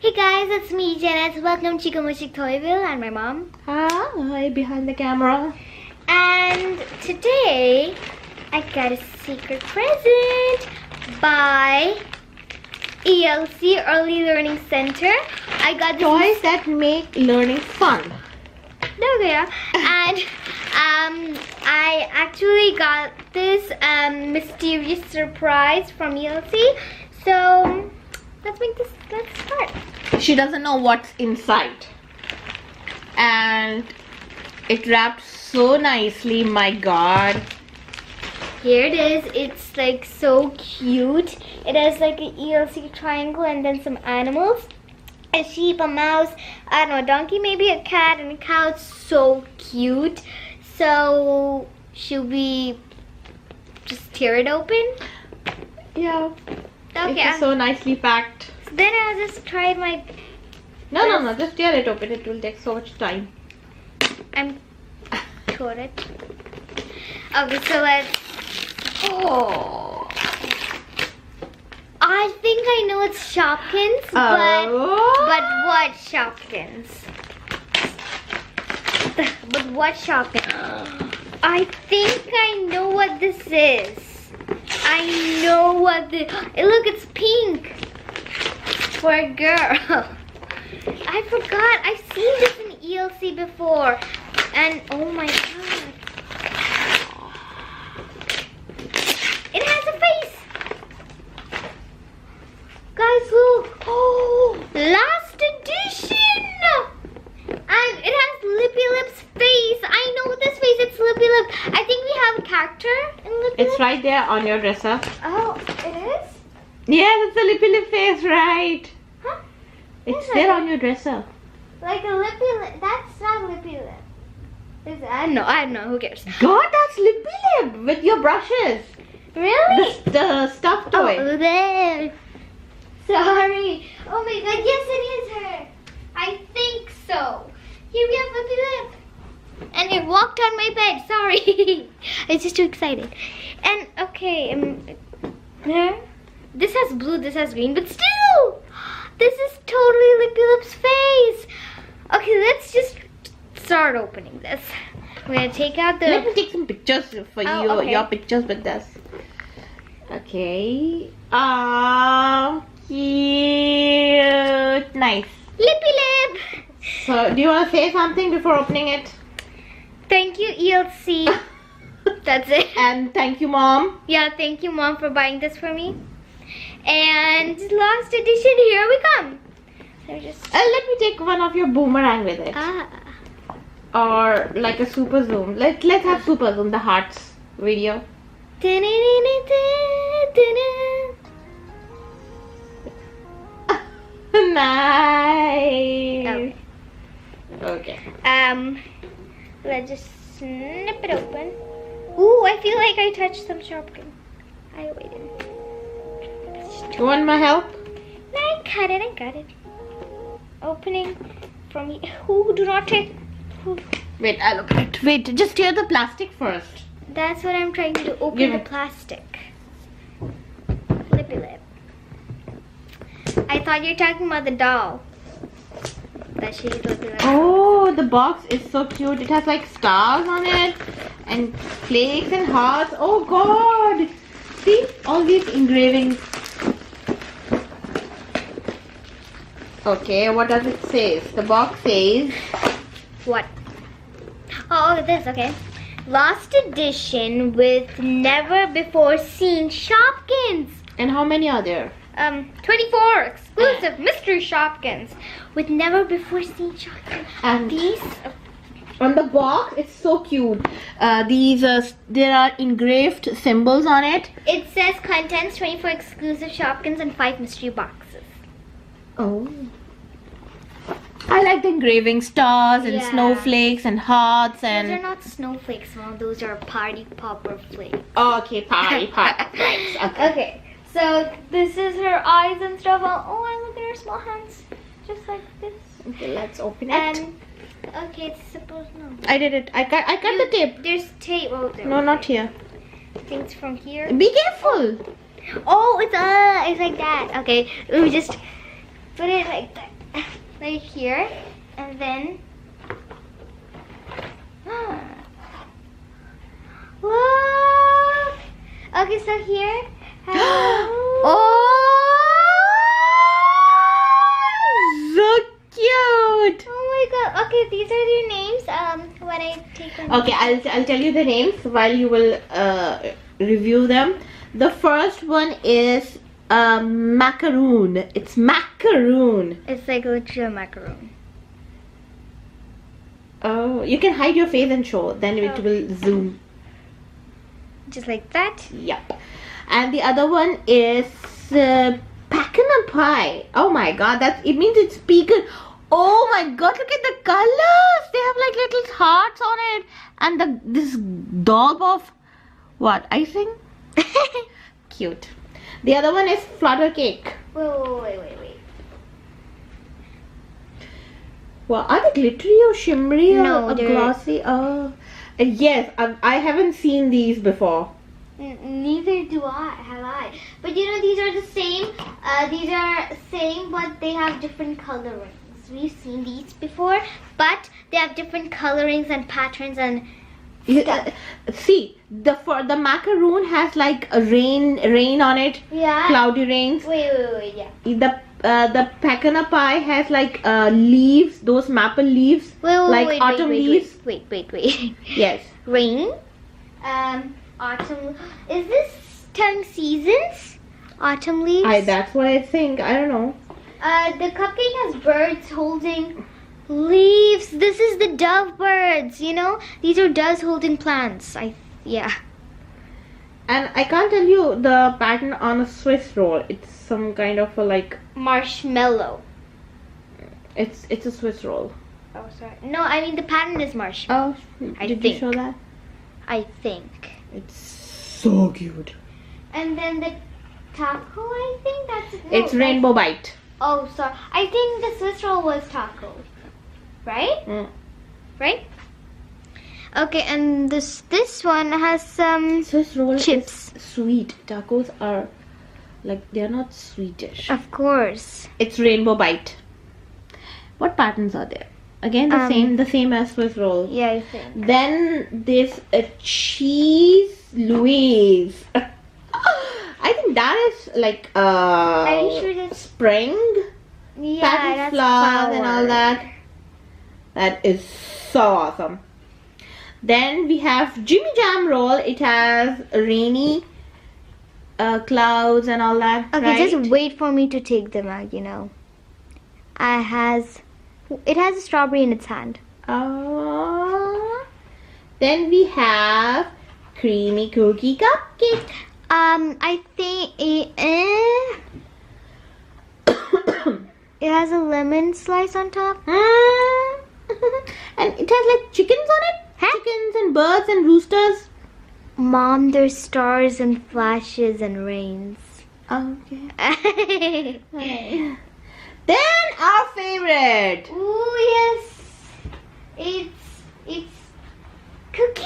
Hey guys, it's me, Janet. Welcome to Chikamushik Toyville and my mom. Hi, behind the camera. And today, I got a secret present by ELC, Early Learning Center. I got this Toys that make learning fun. Okay, and I actually got this mysterious surprise from ELC. So let's start. She doesn't know what's inside. And it wrapped so nicely, my god. Here it is. It's like so cute. It has like an ELC triangle and then some animals. A sheep, a mouse, I don't know, a donkey, maybe a cat and a cow. It's so cute. So should we just tear it open? Yeah. Okay. It's so nicely packed. So then I'll just try my. No, just tear it open. It will take so much time. I'm sure it. Okay, so let's. Oh. I think I know it's Shopkins, but what Shopkins? But what Shopkins? I think I know what this is. I know what this. Hey, look, it's pink for a girl. I forgot. I've seen this in ELC before, and oh my god, it has a face. Guys, look! Oh, last edition! And it has Lippy Lip's face. I know this face. It's Lippy Lip. I think we have a character in Lippy Lip. It's right there on your dresser. Oh, it is? Yeah, that's the Lippy Lip face, right? Huh? It's there on your dresser. Like a Lippy Lip. That's not Lippy Lip. I don't know. Who cares? God, that's Lippy Lip with your brushes. Really? The stuffed toy. Oh, there. Sorry. Oh my god, yes it is her. I think so. Here we have Lippy Lip. And it walked on my bed. Sorry. I was just too excited. And okay, this has blue, this has green, but still, this is totally Lippy Lip's face. Okay, let's just start opening this. We're gonna take out the. Let me take some pictures for you. Okay. Your pictures with this. Okay. Cute. Nice. Lippy Lip. So, do you want to say something before opening it? Thank you, ELC. That's it. And thank you, Mom. Yeah, thank you, Mom, for buying this for me. And last edition, here we come. So just Let me take one of your boomerang with it. Or like a super zoom. Let's have super zoom, the hearts video. Nice. Okay. Let's just snip it open. Ooh, I feel like I touched some Shopkin. I waited. You want my help? No, I got it. Opening from here. Ooh, do not take. Ooh. Wait, I'll open it. Wait, just tear the plastic first. That's what I'm trying to do. Open Give the it. plastic. Lippy Lip. I thought you were talking about the doll. That she's Lippy Lip. Oh, the box is so cute. It has like stars on it and flakes and hearts. Oh god! See all these engravings. Okay, what does it say? The box says What? Oh, this, okay. Last edition with never before seen Shopkins. and how many are there? 24 exclusive mystery Shopkins with never before seen Shopkins. And These. on the box, it's so cute. There are engraved symbols on it. It says contents 24 exclusive Shopkins and 5 mystery boxes. Oh. I like the engraving stars and Yeah. snowflakes and hearts Those are and. not snowflakes, Mom. Those are party popper flakes. Oh, okay, party. Right. Okay. Okay, so this is her eyes and stuff. Oh, and look at her small hands. Just like this. Okay, let's open it. And, okay, it's supposed, no. I did it. I cut the tape. There's tape. Oh, there. No, not here. Things from here. Be careful. Oh, it's like that. Okay, let me just put it like that. right here, and then look. Okay, so here. So cute. Oh my god. Okay, these are your names. When I take them. Okay, I'll tell you the names while you will review them. The first one is macaroon. It's macaroon. It's like literally a macaroon. Oh, you can hide your face and show. Then it Oh. will zoom. Just like that. Yep. And the other one is pecan pie. Oh my god, it means it's pecan. Oh my god, look at the colors. They have like little hearts on it. And this dollop of what? Icing? Cute. The other one is flutter cake. Wait. Well, are they glittery or shimmery No, or they're- glossy? Oh, yes. I haven't seen these before. Neither do I. But you know, these are the same. These are same, but they have different colorings. We've seen these before, but they have different colorings and patterns and stuff. See, the macaroon has like a rain on it, Yeah. cloudy rains. Wait. Yeah. The pecan pie has like leaves, those maple leaves, like autumn leaves. Wait. Yes. Rain. Autumn. Is this telling seasons? Autumn leaves. That's what I think. I don't know. The cupcake has birds holding leaves. This is the dove birds, you know? These are doves holding plants. Yeah. And I can't tell you the pattern on a Swiss roll. It's some kind of a like. Marshmallow. It's a Swiss roll. Oh, sorry. No, I mean the pattern is marshmallow. Oh, I did think. you show that? I think. It's so cute. And then the taco, I think It's rainbow bite. Oh, sorry. I think the Swiss roll was taco. Right? Mm. Right? Okay, and this one has some Swiss roll chips. is sweet. Tacos are like they're not sweetish. Of course. It's rainbow bite. What patterns are there? Again, the same as Swiss roll. Yeah, I think. Then there's a cheese Louise. I think that is like Are you sure that's spring yeah, pattern that's flowers and all flower. that. That is so awesome. Then we have Jimmy Jam roll. It has rainy clouds and all that. Okay, right? just wait for me to take them out, you know. It has a strawberry in its hand. Then we have creamy cookie cupcake. I think it has a lemon slice on top. And it has like chickens on it. Huh? Chickens and birds and roosters. Mom, there's stars and flashes and rains. Okay. Then our favorite. Ooh, yes. It's cookie.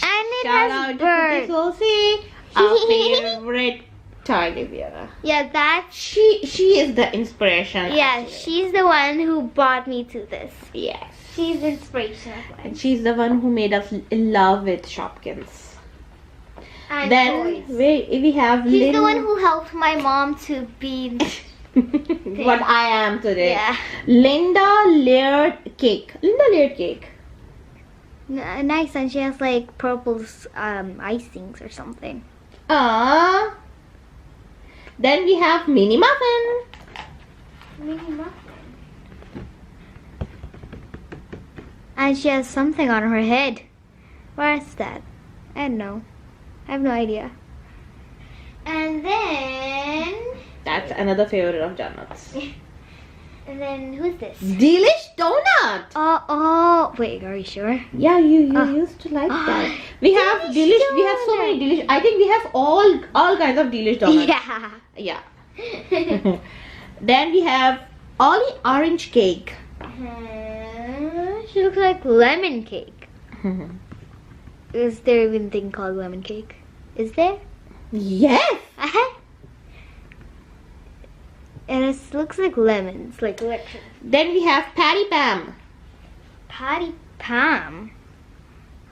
And it Shout has out to birds. Cookie Sophie, our favorite tiny bear. Yeah, that's She is the inspiration. yeah, actually. she's the one who brought me to this. Yes. She's the inspiration of mine. And she's the one who made us in love with Shopkins. And Then toys. we have He's the one who helped my mom to be what I am today. yeah. Linda Layered Cake. Nice, and she has like purple icings or something. Aww. Then we have Mini Muffin. And she has something on her head. Where's that? I don't know. I have no idea. And then That's another favorite of Janat's. and then who's this? Delish Donut. Oh, wait, are you sure? Yeah, you Ah. used to like that. We have Delish Delish. We have so many Delish. I think we have all kinds of Delish donuts. Yeah. Yeah. Then we have Ollie Orange Cake. She looks like lemon cake. Is there even a thing called lemon cake? Is there? Yes. And it looks like lemons, like electric. Then we have Patty Pam. Patty Pam.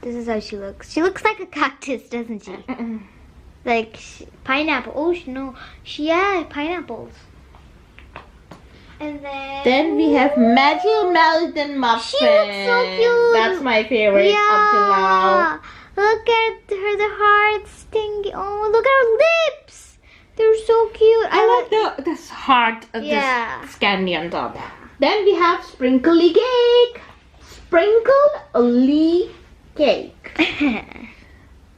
This is how she looks. She looks like a cactus, doesn't she? Like pineapple. Oh no, yeah, pineapples. And Then we have Maggie Melton Muffin. She looks so cute. That's my favorite up till now. Look at her, the heart stinging. Oh, look at her lips. They're so cute. I like this heart of this candy on top. Then we have Sprinkly Cake. Sprinkly Cake.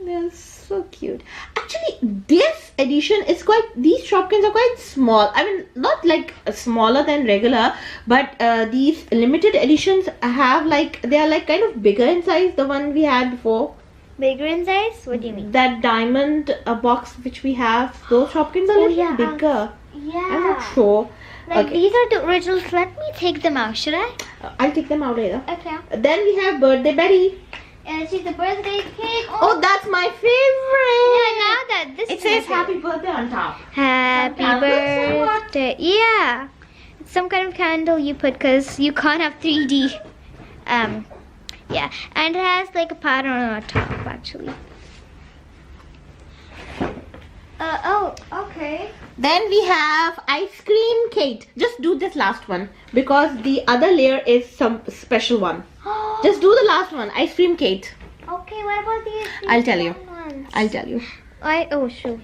They're so cute. Actually, this edition is these Shopkins are quite small. I mean, not like smaller than regular, but these limited editions have they are like kind of bigger in size, the one we had before. Bigger in size? What do you mean? That diamond box which we have, those Shopkins are a little bigger. Yeah. I'm not sure. Like these are the originals. Let me take them out, should I? I'll take them out later. Okay. Then we have Birthday Betty. And she's the birthday cake. Oh, that's my favorite. Yeah, now that this It is says my happy favorite. birthday on top. Happy Some candles or what? birthday. Yeah. It's some kind of candle you put because you can't have 3D. Yeah. And it has like a pattern on top actually. Oh, okay. Then we have Ice Cream Cake. Just do this last one because the other layer is some special one. Just do the last one, Ice Cream Cake. Okay, what about these I'll tell you. ones? I'll tell you. Sure.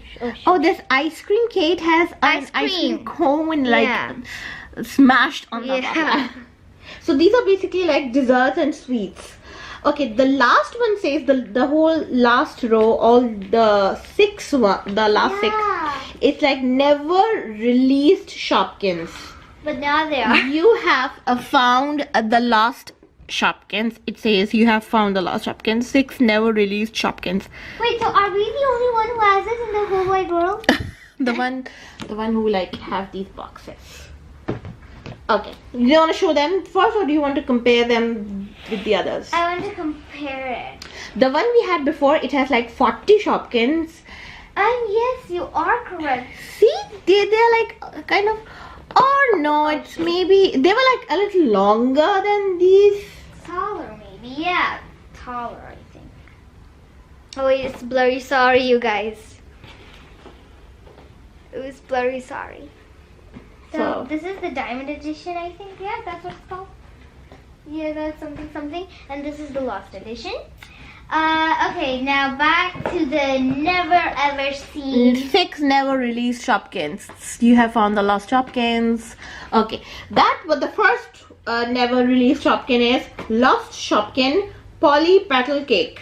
Oh, this Ice Cream Cake has an ice cream cone smashed on top of that. So these are basically like desserts and sweets. Okay, the last one says the whole last row, all the six, it's like never released Shopkins. But now they are. You have found the last Shopkins. It says you have found the last Shopkins. 6 never released Shopkins. Wait, so are we the only one who has it in the whole wide world? the one who like have these boxes. Okay, do you want to show them first or do you want to compare them with the others? I want to compare it. The one we had before, it has like 40 Shopkins. And yes, you are correct. See, they're like kind of, or no, it's maybe, they were like a little longer than these. Taller maybe, yeah. Taller, I think. Oh wait, it's blurry, sorry you guys. It was blurry, sorry. So this is the diamond edition, I think. Yeah, that's what it's called. Yeah, that's something. And this is the lost edition. Okay, now back to the never ever seen. 6 never released Shopkins. You have found the lost Shopkins. Okay, that was the first never released Shopkin is Lost Shopkin Polly Petal Cake.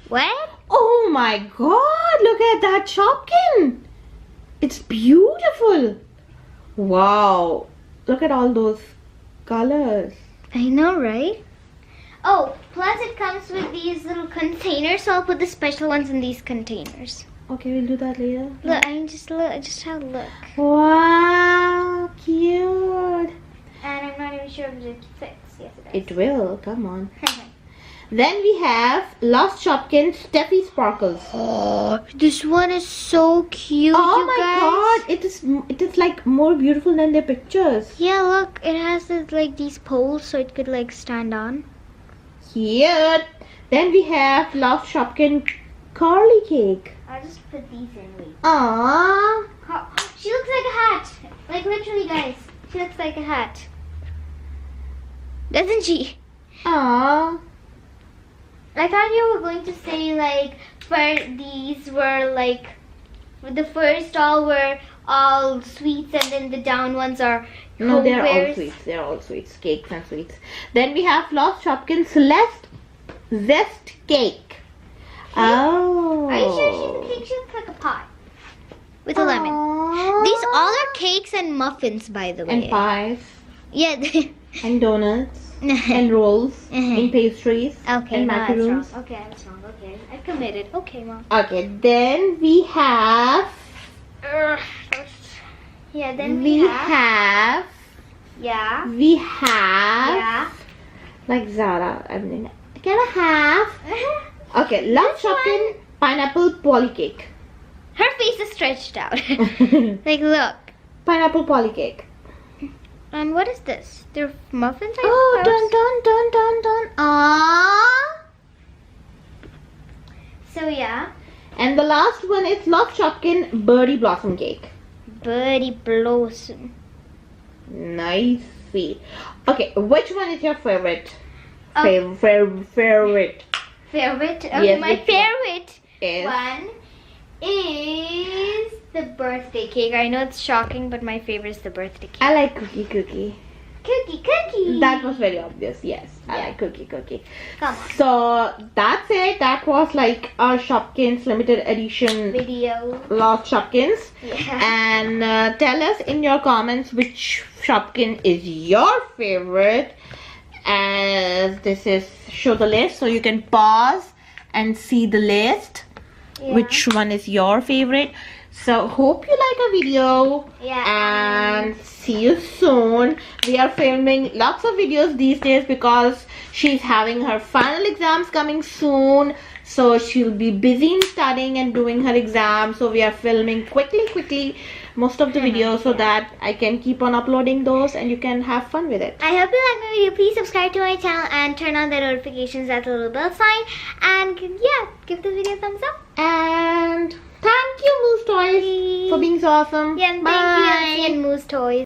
What? Oh my god, look at that Shopkin. It's beautiful. Wow, look at all those colors. I know, right? Oh, plus it comes with these little containers, so I'll put the special ones in these containers. Okay, we'll do that later. Look, just have a look. Wow, cute. And I'm not even sure if it fits. Yes, it does. It will, come on. Then we have Lost Shopkins Steffi Sparkles. Oh, this one is so cute, Oh you my guys. god, it is like more beautiful than their pictures. Yeah, look, it has this, like these poles so it could like stand on. Cute. Then we have Lost Shopkin Curly Cake. I'll just put these in, wait. Aww. She looks like a hat. Like literally, guys. She looks like a hat. Doesn't she? Aww. I thought you were going to say like these were like the first all were all sweets and then the down ones are No, they're all homewares. sweets. They're all sweets. Cakes and sweets. Then we have Lost Shopkin Celeste Zest Cake. Oh. Are you sure she looks like a pie? With a lemon. Aww. These all are cakes and muffins, by the way. And pies. Yeah. And donuts. And rolls. And pastries. Okay, and no, that's macaroons. wrong. Okay, that's wrong. Okay, I committed. Okay, Mom. Okay, then we have. Yeah, then We we have. Yeah. We have. Yeah. Like Zara. I mean, can I have? Okay, Lost Shopkin Pineapple Polly Cake. Her face is stretched out. Like, look. pineapple poly cake. And what is this? They're muffins, I Oh, suppose? dun. Ah. So yeah, And the last one is Love Shopkin Birdie Blossom Cake. Birdie Blossom. Nice. Sweet. Okay, which one is your favorite? Oh. Favorite. Favorite? Okay, Yes, my which one? favorite Is one is the birthday cake. I know it's shocking, but my favorite is the birthday cake. I like cookie. Cookie. That was very obvious. Yes, I Yeah. like cookie. Come on. So that's it. That was like our Shopkins limited edition Video. Lost Shopkins. Yeah. And tell us in your comments which Shopkin is your favorite. As this is show the list, so you can pause and see the list. Yeah. Which one is your favorite? So hope you like our video. Yeah. And see you soon. We are filming lots of videos these days because she's having her final exams coming soon. So she'll be busy in studying and doing her exams. So we are filming quickly most of the videos so that I can keep on uploading those and you can have fun with it. I hope you like my video. Please subscribe to my channel and turn on the notifications at the little bell sign. And yeah, give this video a thumbs up. And thank you, Moose Toys, for being so awesome. Yeah, and Bye. thank you, Nancy and Moose Toys.